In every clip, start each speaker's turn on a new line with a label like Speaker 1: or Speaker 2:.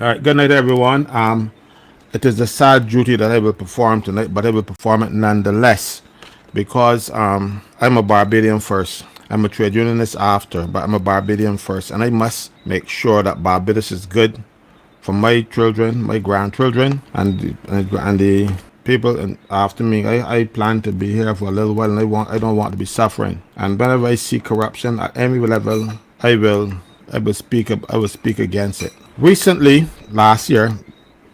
Speaker 1: All right, good night, everyone. It is a sad duty that I will perform tonight, but I will perform it nonetheless because I'm a Barbadian first. I'm a trade unionist after, but I'm a Barbadian first, and I must make sure that Barbados is good for my children, my grandchildren, and the people after me. I plan to be here for a little while, and I don't want to be suffering. And whenever I see corruption at any level, I will speak against it. Recently, last year,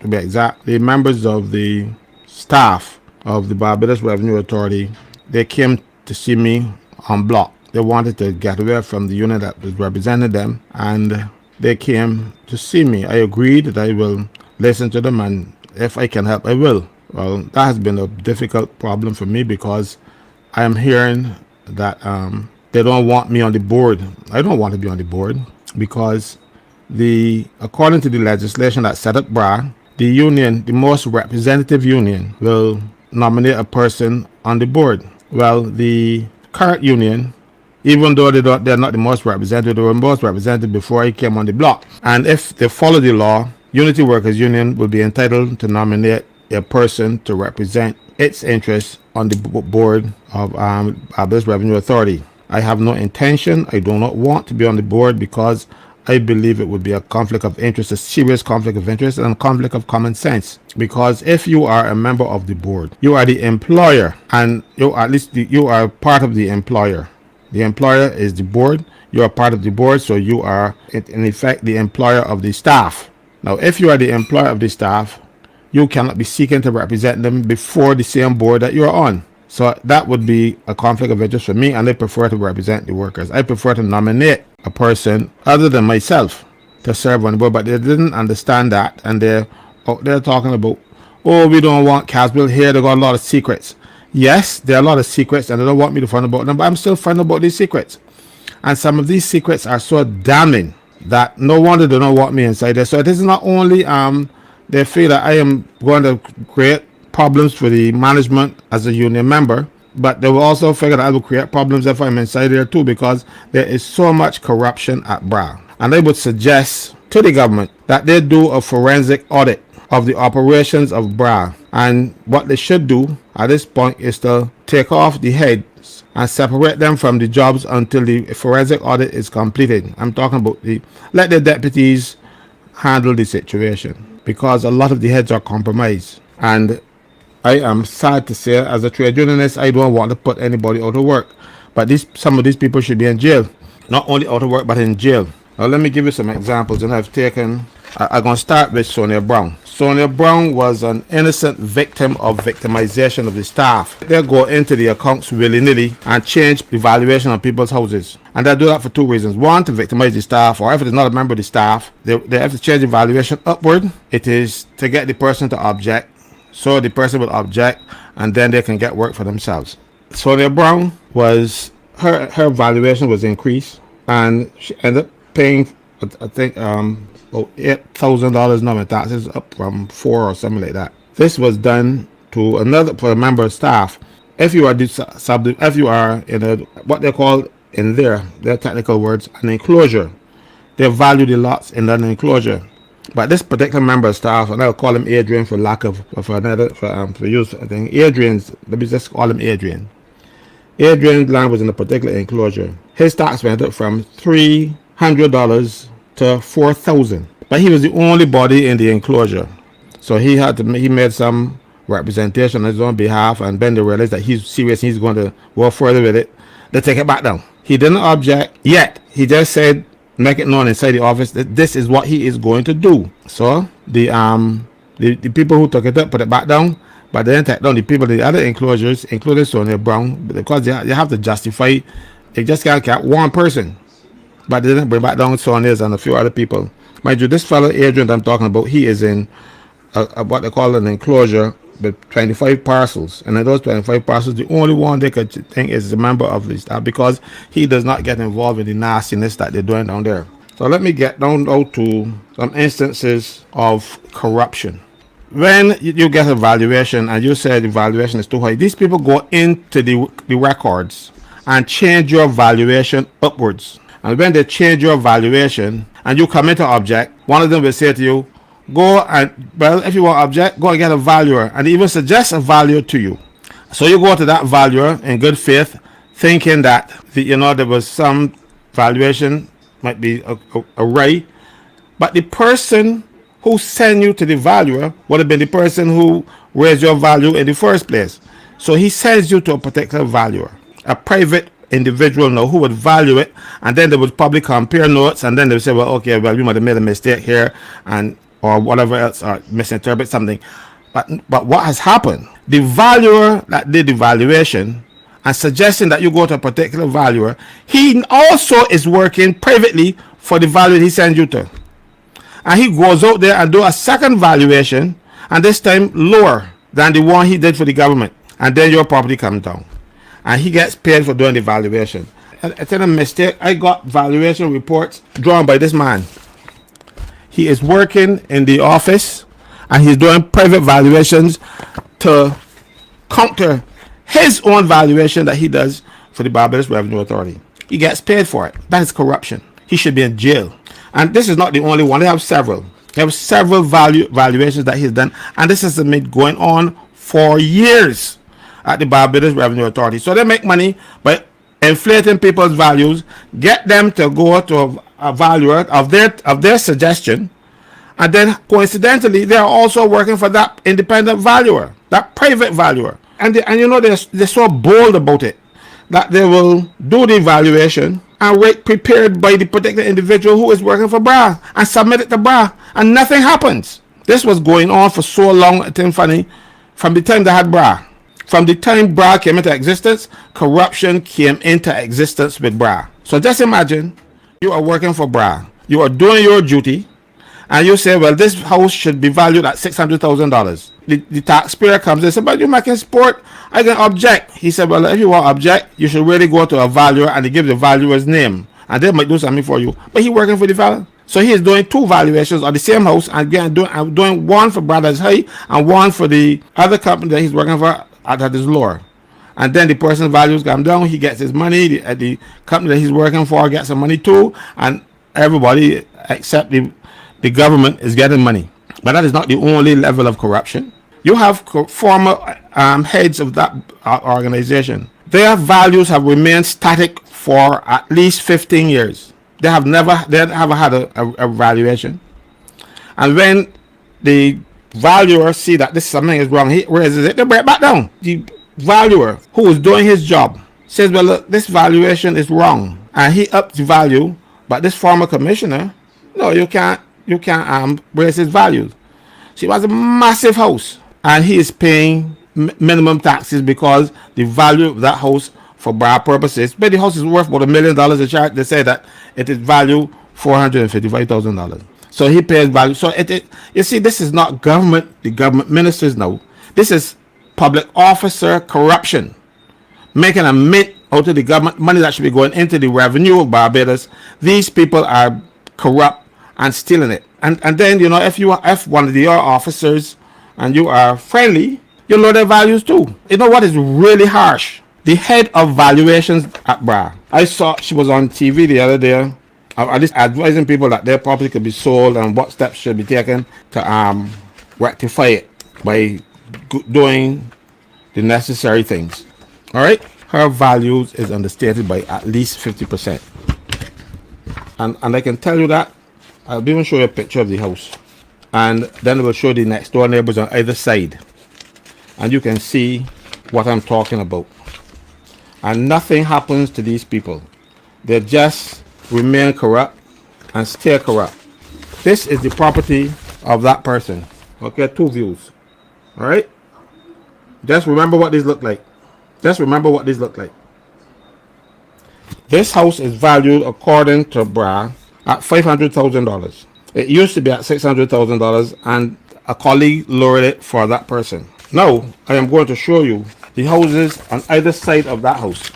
Speaker 1: to be exact, the members of the staff of the Barbados Revenue Authority, they came to see me on block. They wanted to get away from the union that was representing them, and they came to see me. I agreed that I will listen to them, and if I can help, I will. Well, that has been a difficult problem for me because I am hearing that they don't want me on the board. I don't want to be on the board because according to the legislation that set up BRA, the union, the most representative union, will nominate a person on the board. Well, the current union, even though they're not the most representative, they were most representative before I came on the block. And if they follow the law, Unity Workers Union will be entitled to nominate a person to represent its interests on the board of Barbados Revenue Authority. I have no intention, I do not want to be on the board because I believe it would be a conflict of interest, a serious conflict of interest, and a conflict of common sense. Because if you are a member of the board, you are the employer, and you are part of the employer. The employer is the board. You are part of the board, so you are in effect the employer of the staff. Now, if you are the employer of the staff, you cannot be seeking to represent them before the same board that you are on. So that would be a conflict of interest for me, and I prefer to represent the workers. I prefer to nominate a person other than myself to serve on the board, but they didn't understand that, and they're talking about, oh, we don't want Caswell here, they got a lot of secrets. Yes, there are a lot of secrets, and they don't want me to find about them, but I'm still finding about these secrets. And some of these secrets are so damning that no wonder they don't want me inside there. So it is not only they feel that I am going to create problems for the management as a union member, but they will also figure that I will create problems if I'm inside there too, because there is so much corruption at BRA. And I would suggest to the government that they do a forensic audit of the operations of BRA. And what they should do at this point is to take off the heads and separate them from the jobs until the forensic audit is completed. I'm talking about let the deputies handle the situation, because a lot of the heads are compromised. And I am sad to say, as a trade unionist, I don't want to put anybody out of work. But some of these people should be in jail. Not only out of work, but in jail. Now, let me give you some examples. And I'm going to start with Sonia Brown. Sonia Brown was an innocent victim of victimization of the staff. They go into the accounts willy-nilly and change the valuation of people's houses. And they do that for two reasons. One, to victimize the staff, or if it is not a member of the staff, they have to change the valuation upward. It is to get the person to object. So the person will object, and then they can get work for themselves. Sonia Brown her valuation was increased, and she ended up paying, I think, $8,000 now in taxes, up from $4,000 or something like that. This was done for a member of staff. If you are in what they call in their technical words, an enclosure, they value the lots in that enclosure. But this particular member of staff, and I'll call him Adrian for lack of for use. I think let me just call him Adrian. Adrian's land was in a particular enclosure. His tax went up from $300 to $4,000. But he was the only body in the enclosure, so he made some representation on his own behalf, and then they realized that he's serious. He's going to go further with it. They take it back down. He didn't object yet. He just said, make it known inside the office that this is what he is going to do. So the people who took it up put it back down, but they didn't take down the people in the other enclosures, including Sonia Brown, because you have to justify. They just can't cap one person, but they didn't bring back down Sonia's and a few other people. Mind you, this fellow Adrian I'm talking about, he is in what they call an enclosure with 25 parcels, and in those 25 parcels, the only one they could think is a member of the staff, because he does not get involved in the nastiness that they're doing down there. So let me get down to some instances of corruption. When you get a valuation and you say the valuation is too high, these people go into the records and change your valuation upwards. And when they change your valuation and you come in to object, one of them will say to you, go and, well, if you want to object, go and get a valuer, and even suggest a valuer to you. So you go to that valuer in good faith, thinking that there was some valuation might be a right, but the person who sent you to the valuer would have been the person who raised your value in the first place. So he sends you to a particular valuer, a private individual now who would value it, and then they would probably compare notes, and then they would say, well, okay, well, you might have made a mistake here, and or whatever else, or misinterpret something. But what has happened? The valuer that did the valuation and suggesting that you go to a particular valuer, he also is working privately for the valuer he sends you to. And he goes out there and do a second valuation, and this time lower than the one he did for the government. And then your property comes down. And he gets paid for doing the valuation. It's a mistake. I got valuation reports drawn by this man. He is working in the office, and he's doing private valuations to counter his own valuation that he does for the Barbados Revenue Authority. He gets paid for it. That is corruption. He should be in jail. And this is not the only one. They have several. They have several valuations that he's done, and this has been going on for years at the Barbados Revenue Authority. So they make money by inflating people's values, get them to go to a valuer of their suggestion, and then coincidentally they are also working for that independent valuer, that private valuer. And they're so bold about it that they will do the evaluation and rate prepared by the particular individual who is working for BRA and submit it to BRA, and nothing happens. This was going on for so long, it's funny, from the time they had BRA. From the time BRA came into existence, corruption came into existence with BRA. So just imagine you are working for BRA, you are doing your duty, and you say, well, this house should be valued at $600,000. The taxpayer comes and says, but you're making sport, I can object. He said, well, if you want to object, you should really go to a valuer and they give the valuer's name, and they might do something for you. But he's working for the valuer. So he is doing two valuations on the same house, and again doing one for Brothers High and one for the other company that he's working for that is lower. And then the person's values come down, he gets his money, the company that he's working for gets some money too, and everybody except the government is getting money. But that is not the only level of corruption. You have former heads of that organization. Their values have remained static for at least 15 years. They have never had a valuation. And when the valuer see that something is wrong, he raises it, they bring it back down. The valuer who is doing his job says, well, look, this valuation is wrong, and he ups the value, but this former commissioner, no, you can't raise his values. So it was a massive house, and he is paying minimum taxes because the value of that house for BRA purposes, but the house is worth about $1 million a chart. They say that it is valued $455,000. So he pays value. So you see, this is not the government ministers now. This is public officer corruption, making a mint out of the government money that should be going into the revenue of Barbados. These people are corrupt and stealing it. And then, if one of your officers and you are friendly, you lower their values too. You know what is really harsh? The head of valuations at BRA. I saw she was on TV the other day, at least advising people that their property could be sold and what steps should be taken to rectify it by doing the necessary things. All right? Her values is understated by at least 50%. And I can tell you that. I'll even show you a picture of the house, and then we'll show the next door neighbors on either side, and you can see what I'm talking about. And nothing happens to these people. They just remain corrupt and stay corrupt. This is the property of that person. Okay, two views. All right, just remember what these look like. This house is valued according to BRA at $500,000. It used to be at $600,000, and a colleague lowered it for that person. Now I am going to show you the houses on either side of that house.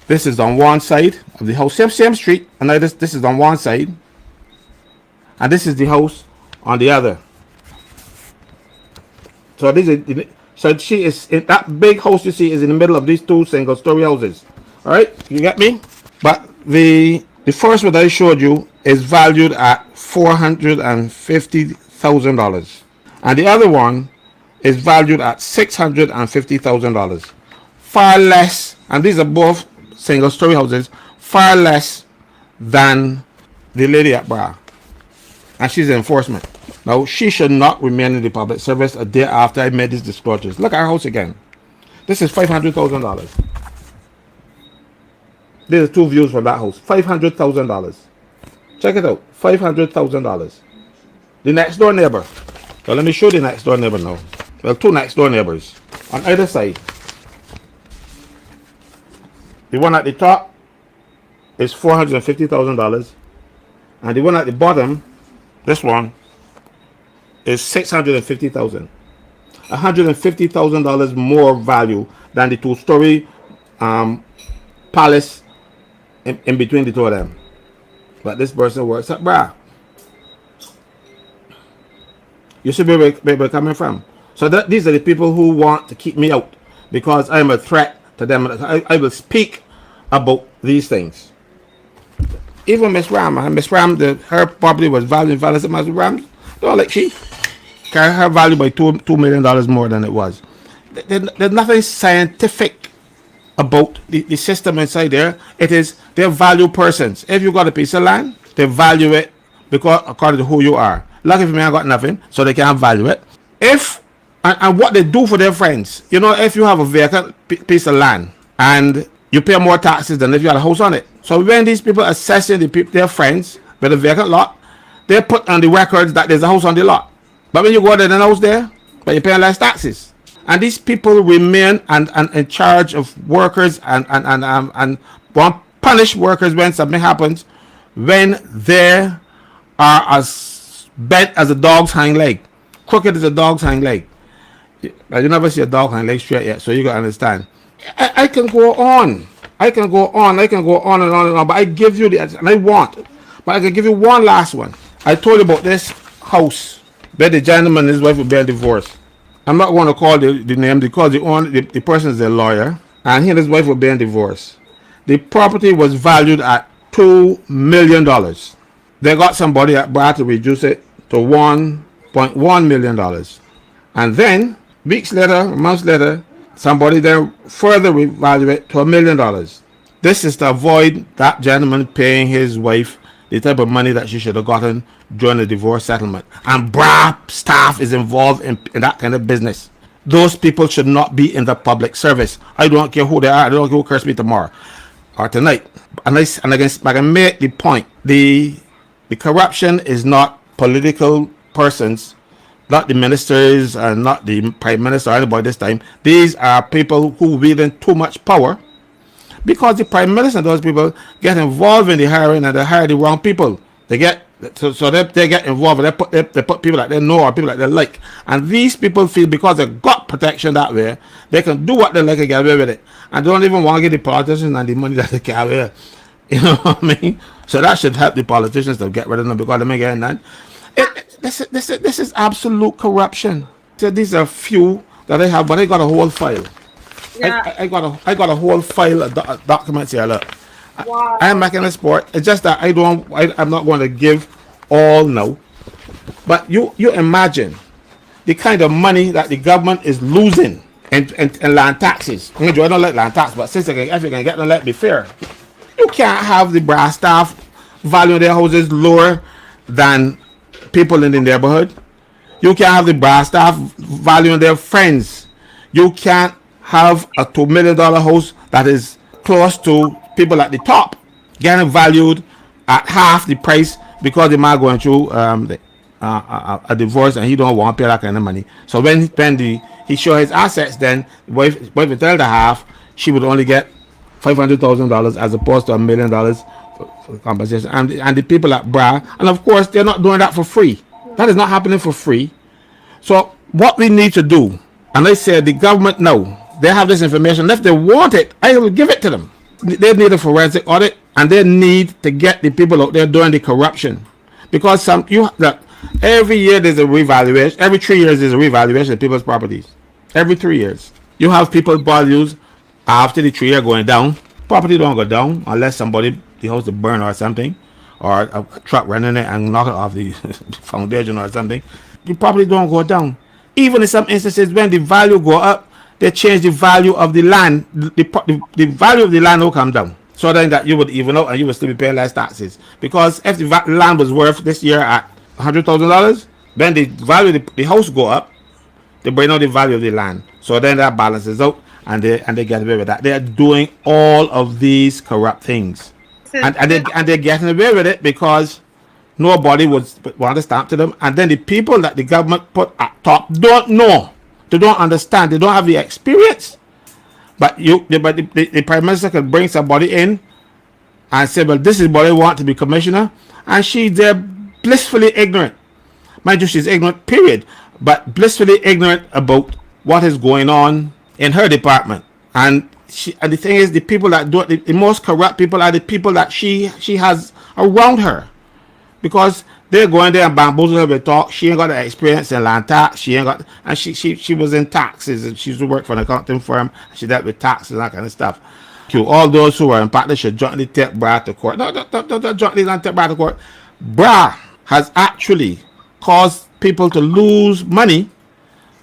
Speaker 1: This is on one side of the house, same street, and this is on one side, and this is the house on the other. So she is in that big house you see is in the middle of these two single-story houses. All right, you get me? But the The first one that I showed you is valued at $450,000, and the other one is valued at $650,000. Far less, and these are both single-story houses, far less than the lady at Bra, and she's enforcement. Now, she should not remain in the public service a day after I made these disclosures. Look at our house again. This is $500,000. There's two views from that house. $500,000. Check it out. $500,000. The next door neighbor. So let me show the next door neighbor now. Well, two next door neighbors on either side. The one at the top is $450,000, and the one at the bottom, this one, is $650,000. $150,000 more value than the two-story palace in between the two of them. But this person works at Bra. You see where we're coming from. So these are the people who want to keep me out because I'm a threat to them. I will speak about these things. Even Miss Ram, her property was valued as Miss Ram. Don't like she carry her value by $2 million more than it was. There's nothing scientific about the system inside there. It is they're value persons. If you got a piece of land, they value it because according to who you are. Lucky for me, I got nothing, so they can't value it. And what they do for their friends, you know, if you have a vacant piece of land and you pay more taxes than if you had a house on it. So when these people assessing their friends with a vacant lot, they put on the records that there's a house on the lot. But when you go there, there's no house there, but you're paying less taxes. And these people remain and in charge of workers and won't punish workers when something happens when they are as bent as a dog's hind leg, crooked as a dog's hind leg. You never see a dog hind leg straight yet, so you gotta understand. I can go on. I can go on and on, but I give you but I can give you one last one. I told you about this house where the gentleman and his wife were being divorced. I'm not going to call the name because the person is a lawyer, and he and his wife were being divorced. The property was valued at $2 million. They got somebody at Bra to reduce it to $1.1 million. And then, weeks later, months later, somebody then further revalued it to $1 million. This is to avoid that gentleman paying his wife the type of money that she should have gotten during the divorce settlement. And Bra staff is involved in that kind of business. Those people should not be in the public service. I don't care who they are. I don't care who curse me tomorrow or tonight. And I can make the point. The corruption is not political persons, not the ministers and not the prime minister or anybody this time. These are people who wield too much power because the prime minister and those people get involved in the hiring and they hire the wrong people. They get involved and they put people that they know or people that they like. And these people feel because they got protection that way, they can do what they like and get away with it. And don't even want to give the politicians and the money that they carry. You know what I mean? So that should help the politicians to get rid of them because they may get none. This is absolute corruption. So these are few that I have, but I got a whole file. Yeah. I got a whole file of documents here. Look, wow. I am making a sport. It's just that I'm not going to give all now. But you imagine the kind of money that the government is losing in land taxes. I don't like land tax, but if you can get them, let me fair. You can't have the brass staff valuing their houses lower than people in the neighborhood. You can't have the brass staff valuing their friends. You can't have a $2 million house that is close to people at the top getting valued at half the price because the man going through a divorce and he don't want to pay that kind of money. So when he show his assets, then wife will tell the half she would only get $500,000 as opposed to $1 million for compensation. And the people at Bra, and of course they're not doing that for free. That is not happening for free. So what we need to do, and I said the government now, they have this information. If they want it, I will give it to them. They need a forensic audit, and they need to get the people out there doing the corruption. Because every year there's a revaluation. Every 3 years there's a revaluation of people's properties. Every 3 years. You have people's values after the 3 year going down. Property don't go down unless somebody the house to burn or something, or a truck running it and knock it off the foundation or something, the property don't go down. Even in some instances, when the value go up, they change the value of the land. The value of the land will come down. So then that you would even out and you would still be paying less taxes. Because if the land was worth this year at $100,000, then the value of the house go up, they bring down the value of the land. So then that balances out and they get away with that. They are doing all of these corrupt things. And they're getting away with it because nobody would want to stamp to them. And then the people that the government put at top don't know. They don't understand. They don't have the experience. But the prime minister can bring somebody in and say, well, this is what I want to be commissioner. And she's there blissfully ignorant. Mind you, she's ignorant, period. But blissfully ignorant about what is going on in her department. And the thing is, the people that do it, the most corrupt people are the people that she has around her. Because they're going there and bamboozling her with talk. She ain't got the experience in land tax. She ain't got, and she was in taxes. And she used to work for an accounting firm. She dealt with taxes and that kind of stuff. To all those who are impacted should jointly take Bra to court. No, don't jointly take Bra to court. Bra has actually caused people to lose money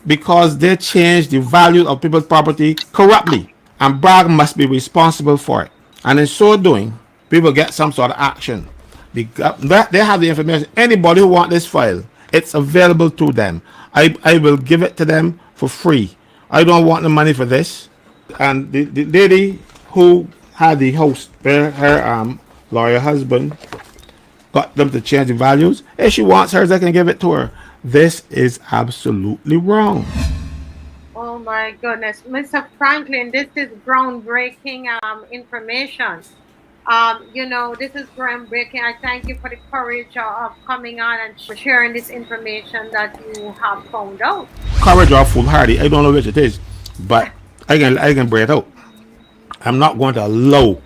Speaker 1: because they changed the value of people's property corruptly. And Bra must be responsible for it. And in so doing, people get some sort of action. They have the information. Anybody who wants this file, it's available to them. I will give it to them for free. I don't want the money for this. And the lady who had the house, her lawyer husband, got them to change the values. If she wants hers, I can give it to her. This is absolutely wrong.
Speaker 2: Oh my goodness, Mr. Franklyn, this is groundbreaking information. This is groundbreaking. I thank you for the courage of coming on and sharing this information that you have found out.
Speaker 1: Courage or foolhardy, I don't know which it is, but I can bring it out. I'm not going to allow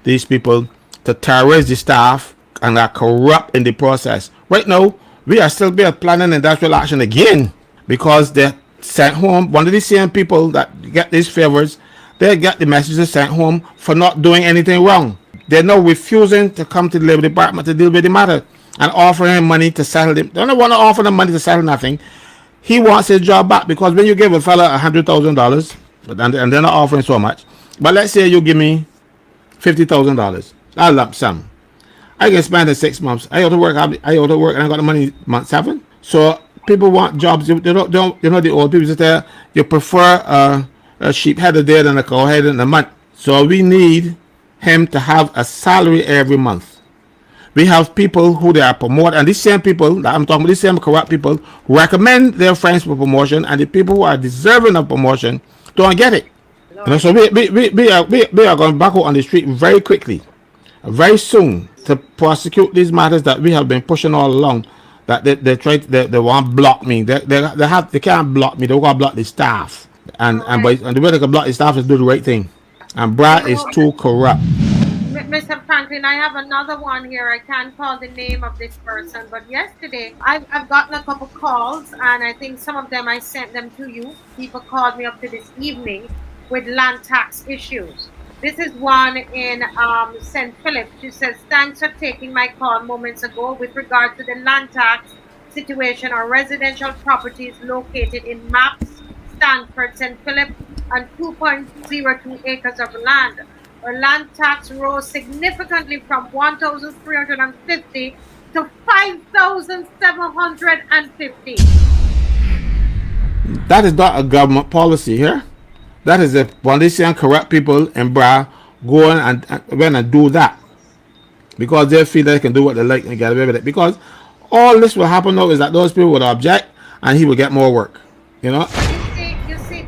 Speaker 1: these people to terrorize the staff and are corrupt in the process. Right now, we are still planning industrial action again because they're sent home. One of the same people that get these favors, they get the messages sent home for not doing anything wrong. They're now refusing to come to the Labor Department to deal with the matter and offering him money to settle them. They don't want to offer them money to settle nothing. He wants his job back because when you give a fella $100,000, and they're not offering so much, but let's say you give me $50,000, a lump sum. I can spend it 6 months. I ought to work, and I got the money month 7. So people want jobs. They don't the old people just there. You prefer a sheep head a day than a cow head in a month. So we need him to have a salary every month. We have people who they are promoted, and these same people that I'm talking about, these same corrupt people, recommend their friends for promotion, and the people who are deserving of promotion don't get it. So we are going back out on the street very quickly, very soon, to prosecute these matters that we have been pushing all along. That they want to block me. They can't block me. They want to block the staff, and the way they can block the staff is do the right thing. And Brad is too corrupt.
Speaker 2: Mr. Franklyn, I have another one here. I can't call the name of this person, but yesterday I've gotten a couple calls, and I think some of them I sent them to you. People called me up to this evening with land tax issues. This is one in St. Philip. She says, thanks for taking my call moments ago with regard to the land tax situation on residential properties located in Maps, Stanford, St. Philip, and 2.02 acres of land, where land tax rose significantly from 1,350 to 5,750.
Speaker 1: That is not a government policy here. That is if politicians, corrupt people in Bra go and do that because they feel they can do what they like and get away with it. Because all this will happen now is that those people would object and he will get more work.
Speaker 2: You see,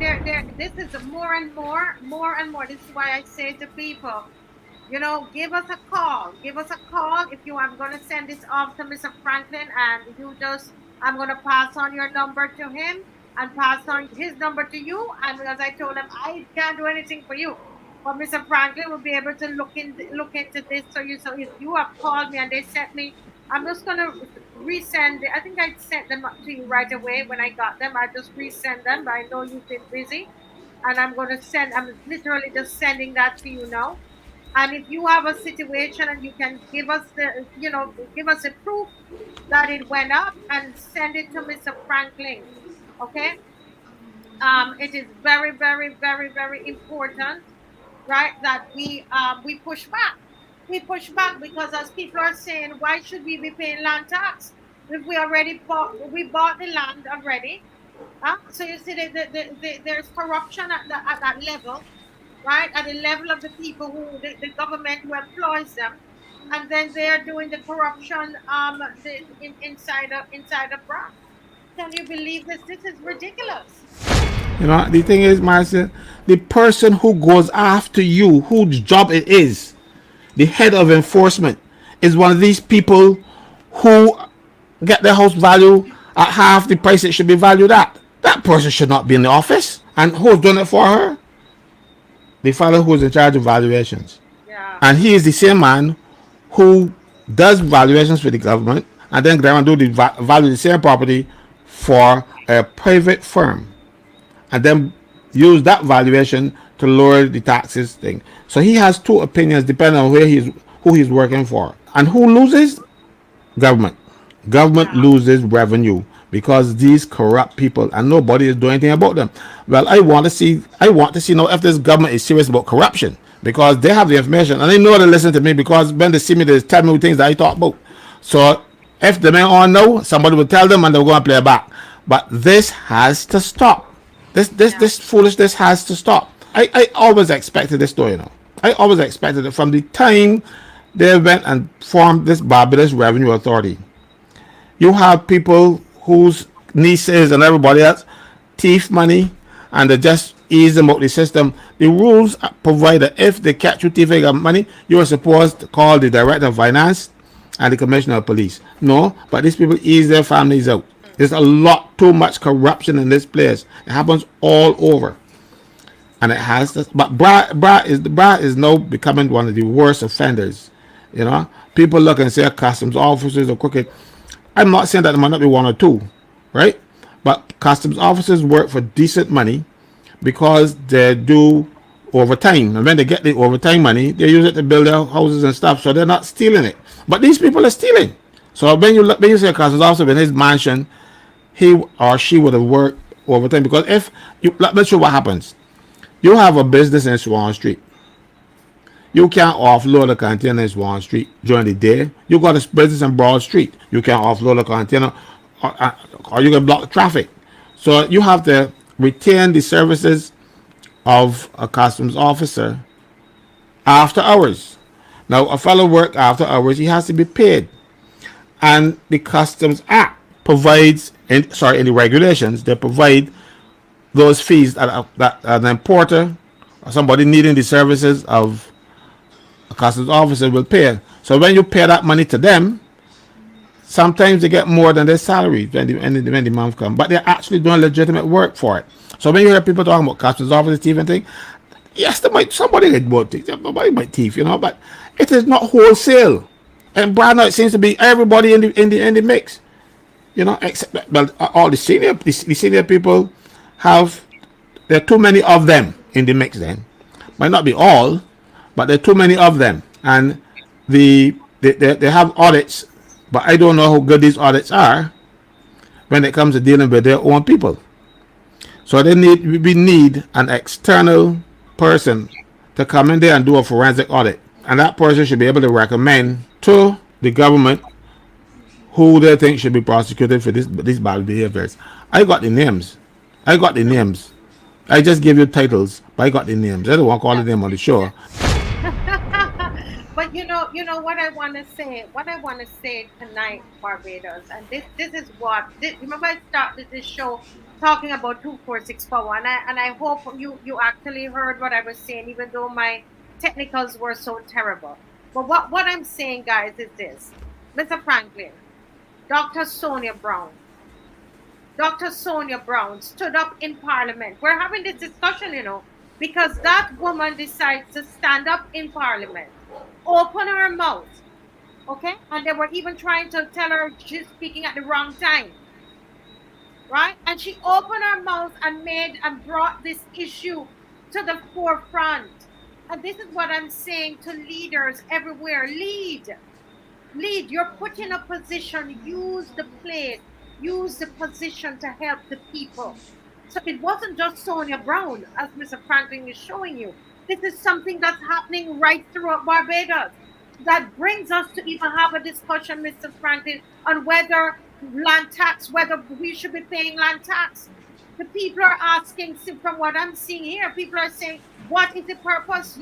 Speaker 2: this is more and more. This is why I say to people, give us a call. Give us a call if I'm going to send this off to Mr. Franklyn, and I'm going to pass on your number to him and pass on his number to you. And as I told him, I can't do anything for you, but Mr. Franklyn will be able to look into this. So if you have called me and they sent me, I'm just going to resend it. I think I sent them up to you right away when I got them. I just resend them, but I know you've been busy. And I'm literally just sending that to you now. And if you have a situation and you can give us the, give us a proof that it went up and send it to Mr. Franklin. Okay. It is very, very, very, very important, right? That we push back. We push back because as people are saying, why should we be paying land tax if we bought the land already? So you see, there's corruption at that level, right? At the level of the people the government who employs them, and then they're doing the corruption inside the branch. Can you believe this? This is ridiculous.
Speaker 1: You know, the thing is, Marcia, the person who goes after you, whose job it is, the head of enforcement, is one of these people who get their house value at half the price it should be valued at. That person should not be in the office. And who's done it for her? The fellow who's in charge of valuations.
Speaker 2: Yeah.
Speaker 1: And he is the same man who does valuations for the government and then go and do the value the same property for a private firm and then use that valuation to lower the taxes thing. So he has two opinions depending on who he's working for. And who loses? Government. Government
Speaker 2: Yeah.
Speaker 1: loses revenue because these corrupt people and nobody is doing anything about them. Well, I want to see now if this government is serious about corruption because they have the information and they know they listen to me because when they see me, they tell me things that I talk about. So if the men all know, somebody will tell them and they're going to play back. But this has to stop.
Speaker 2: Yeah.
Speaker 1: This foolishness has to stop. I always expected this story, I always expected it from the time they went and formed this Barbados Revenue Authority. You have people whose nieces and everybody else thief money and they just ease them out the system. The rules provide that if they catch you thieving money, you are supposed to call the director of finance and the commissioner of police. No, but these people ease their families out. There's a lot too much corruption in this place. It happens all over. And it has this, but Bra is now becoming one of the worst offenders. You know, people look and say customs officers are crooked. I'm not saying that there might not be one or two, right? But customs officers work for decent money because they do overtime. And when they get the overtime money, they use it to build their houses and stuff. So they're not stealing it. But these people are stealing. So when you say a customs officer in his mansion, he or she would have worked overtime because if you let's show what happens. You have a business in Swan Street. You can't offload a container in Swan Street during the day. You got a business in Broad Street. You can't offload a container or you can block traffic. So you have to retain the services of a customs officer after hours. Now, a fellow work after hours, he has to be paid. And the Customs Act provides, in the regulations, they provide those fees that an importer or somebody needing the services of a customs officer will pay. So when you pay that money to them, sometimes they get more than their salary when the month comes. But they're actually doing legitimate work for it. So when you hear people talking about customs officers thieving thing, yes, somebody might thief, but it is not wholesale. And right now it seems to be everybody in the mix. Except well, all the senior people have there are too many of them in the mix. Then might not be all, but there are too many of them, and they have audits, but I don't know how good these audits are when it comes to dealing with their own people. So we need an external person to come in there and do a forensic audit, and that person should be able to recommend to the government who they think should be prosecuted for these bad behaviors. I got the names. I just gave you titles, but I got the names. I don't want to call the name on the show.
Speaker 2: But what I want to say. What I want to say tonight, Barbados, and this is remember I started this show talking about 2464, and I hope you actually heard what I was saying, even though my technicals were so terrible. But what I'm saying, guys, is this: Mr. Franklin, Dr. Sonia Brown. Dr. Sonia Brown stood up in Parliament. We're having this discussion, because that woman decides to stand up in Parliament, open her mouth, okay? And they were even trying to tell her she's speaking at the wrong time, right? And she opened her mouth and brought this issue to the forefront. And this is what I'm saying to leaders everywhere. Lead. You're put in a position. Use the place. Use the position to help the people. So it wasn't just Sonia Brown, as Mr. Franklin is showing you. This is something that's happening right throughout Barbados. That brings us to even have a discussion, Mr. Franklin, on whether land tax, whether we should be paying land tax. The people are asking, from what I'm seeing here, people are saying, what is the purpose?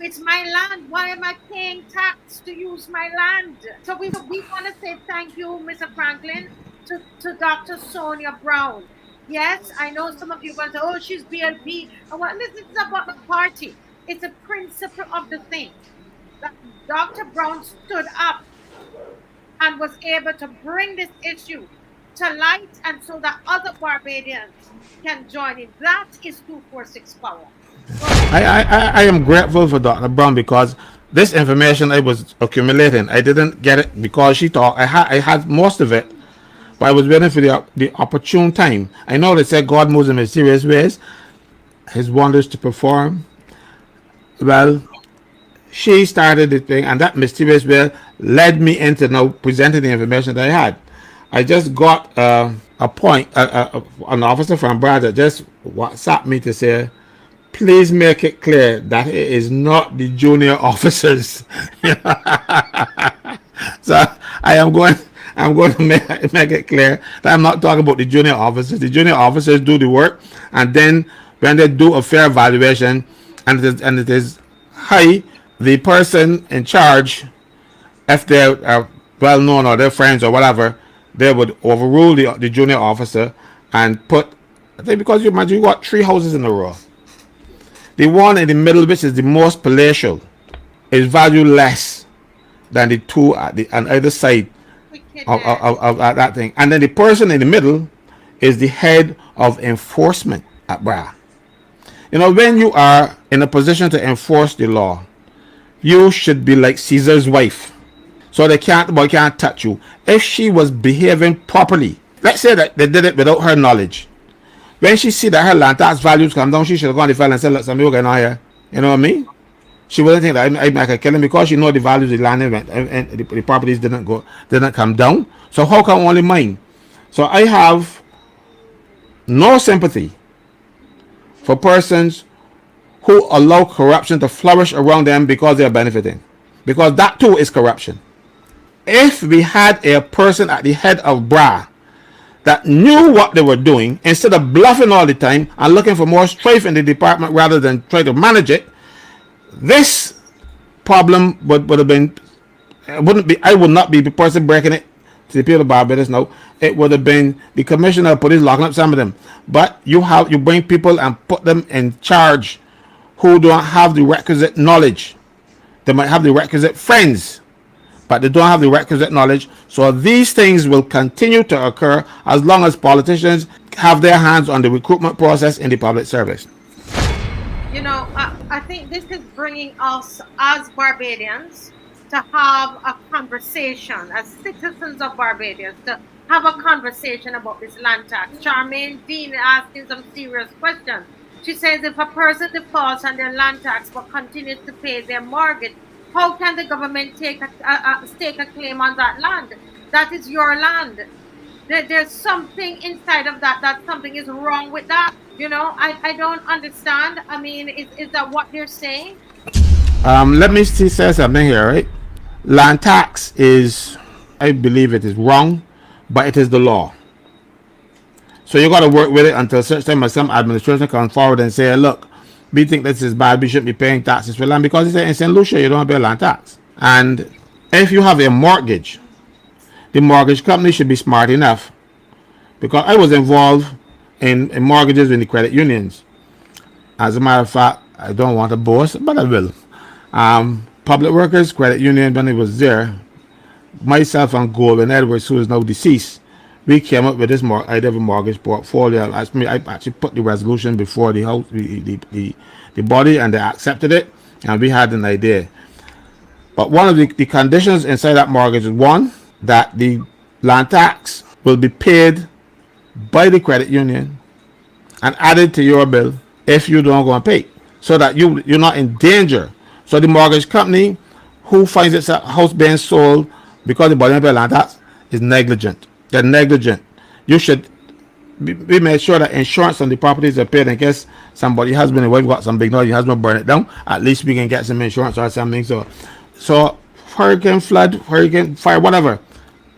Speaker 2: It's my land. Why am I paying tax to use my land? So we want to say thank you, Mr. Franklin, to Dr. Sonia Brown. Yes, I know some of you are going to say, oh, she's BLP. And well, this is about the party. It's a principle of the thing. Dr. Brown stood up and was able to bring this issue to light, and so that other Barbadians can join in. That is 246 power.
Speaker 1: I am grateful for Dr. Brown because this information I was accumulating, I didn't get it because she talked. I had most of it, but I was waiting for the opportune time. I know they said God moves in mysterious ways, His wonders to perform. Well, she started the thing, and that mysterious way led me into now presenting the information that I had. I just got a point, an officer from Barbados just WhatsApp me to say, please make it clear that it is not the junior officers. So I'm going to make it clear that I'm not talking about the junior officers. The junior officers do the work, and then when they do a fair valuation, and it is high, the person in charge, if they're well known or they're friends or whatever, they would overrule the junior officer and put, I think, because you imagine you got 3 houses in a row. The one in the middle, which is the most palatial, is valued less than the 2 on either side of that thing. And then the person in the middle is the head of enforcement at BRA. You know, when you are in a position to enforce the law, you should be like Caesar's wife. So the boy can't touch you. If she was behaving properly, let's say that they did it without her knowledge. When she see that her land tax values come down, she should have gone to the file and said, look, some people going on here. You know what I mean? She wouldn't think that I could kill him because she know the values of the land and the properties didn't come down. So how come only mine? So I have no sympathy for persons who allow corruption to flourish around them because they are benefiting. Because that too is corruption. If we had a person at the head of BRA that knew what they were doing, instead of bluffing all the time and looking for more strife in the department rather than try to manage it, this problem would have been, I would not be the person breaking it to the people of Barbados. No, it would have been the commissioner of police locking up some of them. But you bring people and put them in charge who don't have the requisite knowledge. They might have the requisite friends, but they don't have the requisite knowledge. So these things will continue to occur as long as politicians have their hands on the recruitment process in the public service.
Speaker 2: You know, I think this is bringing us as Barbadians to have a conversation, as citizens of Barbados, to have a conversation about this land tax. Charmaine Dean asking some serious questions. She says, if a person defaults on their land tax but continues to pay their mortgage, how can the government stake a claim on that land? That is your land. There's something inside of that something is wrong with that. You know, I don't understand. I mean, is that what they're saying?
Speaker 1: Let me say something here, right? Land tax is, I believe it is wrong, but it is the law. So you got to work with it until such time as some administration comes forward and say, look, we think this is bad, we shouldn't be paying taxes for land, because in St. Lucia you don't pay land tax. And if you have a mortgage, the mortgage company should be smart enough, because I was involved in mortgages in the credit unions. As a matter of fact, I don't want to boast, but I will. Public Workers Credit Union, when it was there, myself and Golden Edwards, who is now deceased, we came up with this idea of a mortgage portfolio. I actually put the resolution before the house, the body, and they accepted it, and we had an idea. But one of the conditions inside that mortgage is, one, that the land tax will be paid by the credit union and added to your bill if you don't go and pay. so that you're not in danger. So the mortgage company who finds its house being sold because the body didn't pay land tax is negligent. They're negligent. You should we made sure that insurance on the properties are paid in case somebody husband and wife got some big noise, your husband burn it down. At least we can get some insurance or something. So hurricane, flood, hurricane, fire, whatever.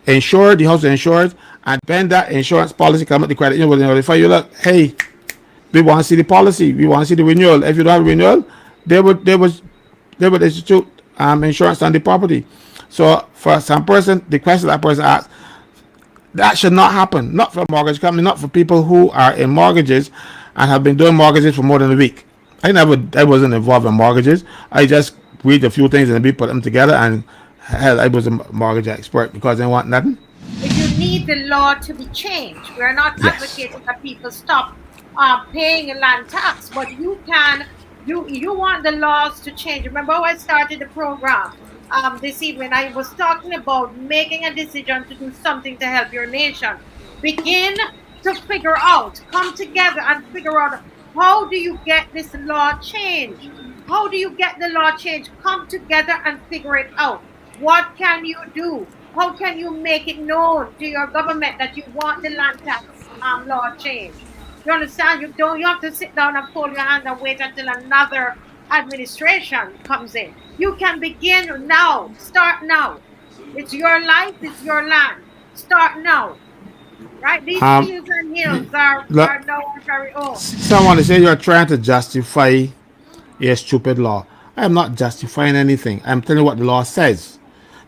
Speaker 1: Insure the house is insured, and when that insurance policy come at the credit union will notify you. Look, hey, we want to see the policy. We want to see the renewal. If you don't have renewal, they would institute insurance on the property. So for some person, the question that person asks, that should not happen. Not for a mortgage company, not for people who are in mortgages and have been doing mortgages for more than a week. I wasn't involved in mortgages. I just read a few things and we put them together, and hell, I was a mortgage expert because I want nothing.
Speaker 2: But you need the law to be changed. We're not
Speaker 1: Yes.
Speaker 2: advocating that people stop paying a land tax, but you want the laws to change. Remember how I started the program this evening? I was talking about making a decision to do something to help your nation. Begin to figure out, come together and figure out, how do you get this law changed? How do you get the law changed? Come together and figure it out. What can you do? How can you make it known to your government that you want the land tax law changed? You understand? You have to sit down and fold your hand and wait until another administration comes in. You can begin now. Start now. It's your life, it's your land. Start now. Right? These fields and hills are
Speaker 1: Look,
Speaker 2: now our very own.
Speaker 1: someone is saying you're trying to justify a stupid law. I am not justifying anything. I'm telling you what the law says.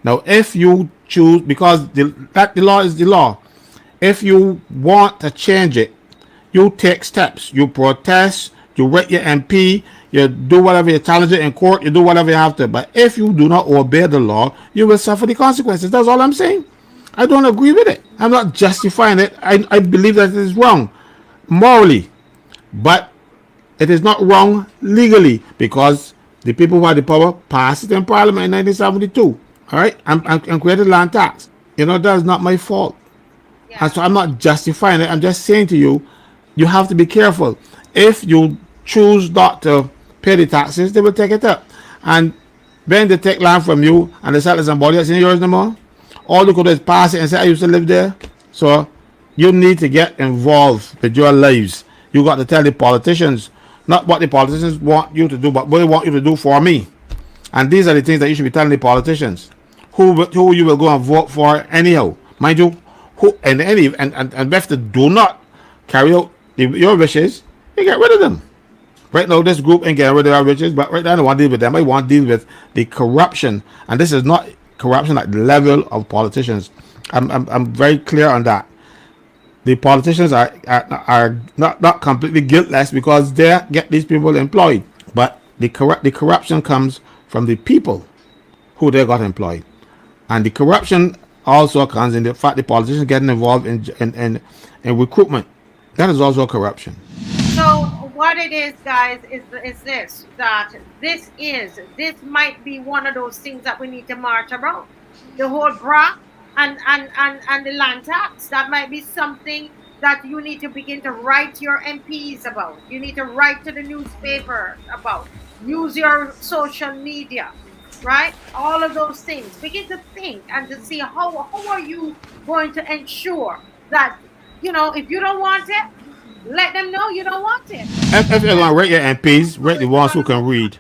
Speaker 1: Now, if you choose, because the law is the law, if you want to change it, you take steps. You protest, you write your MP, you do whatever, you challenge it in court, you do whatever you have to. But if you do not obey the law, you will suffer the consequences. That's all I'm saying. I don't agree with it. I'm not justifying it. I believe that it is wrong morally, but it is not wrong legally because the people who had the power passed it in Parliament in 1972. All right, and created land tax. That is not my fault.
Speaker 2: Yeah.
Speaker 1: And so I'm not justifying it. I'm just saying to you, you have to be careful. If you choose not to pay the taxes, they will take it up. And when they take land from you and they sell it to somebody else in yours no more, all you could do is pass it and say, I used to live there. So you need to get involved with your lives. You got to tell the politicians, not what the politicians want you to do, but what they want you to do for me. And these are the things that you should be telling the politicians. Who you will go and vote for anyhow. Mind you, and if they do not carry out your wishes, you get rid of them. Right now, this group ain't getting rid of our wishes, but right now I don't want to deal with them. I want to deal with the corruption. And this is not corruption at the level of politicians. I'm very clear on that. The politicians are not completely guiltless because they get these people employed. But the corruption comes from the people who they got employed. And the corruption also comes in the fact the politicians getting involved in recruitment. That is also corruption.
Speaker 2: So what it is, guys, is this, that this might be one of those things that we need to march around. The whole BRA and the land tax, that might be something that you need to begin to write to your MPs about. You need to write to the newspaper about. Use your social media, right? All of those things. Begin to think and to see how are you going to ensure that, if you don't want it, let them know you don't want it.
Speaker 1: If you're going to rate your MPs, rate the ones who can read.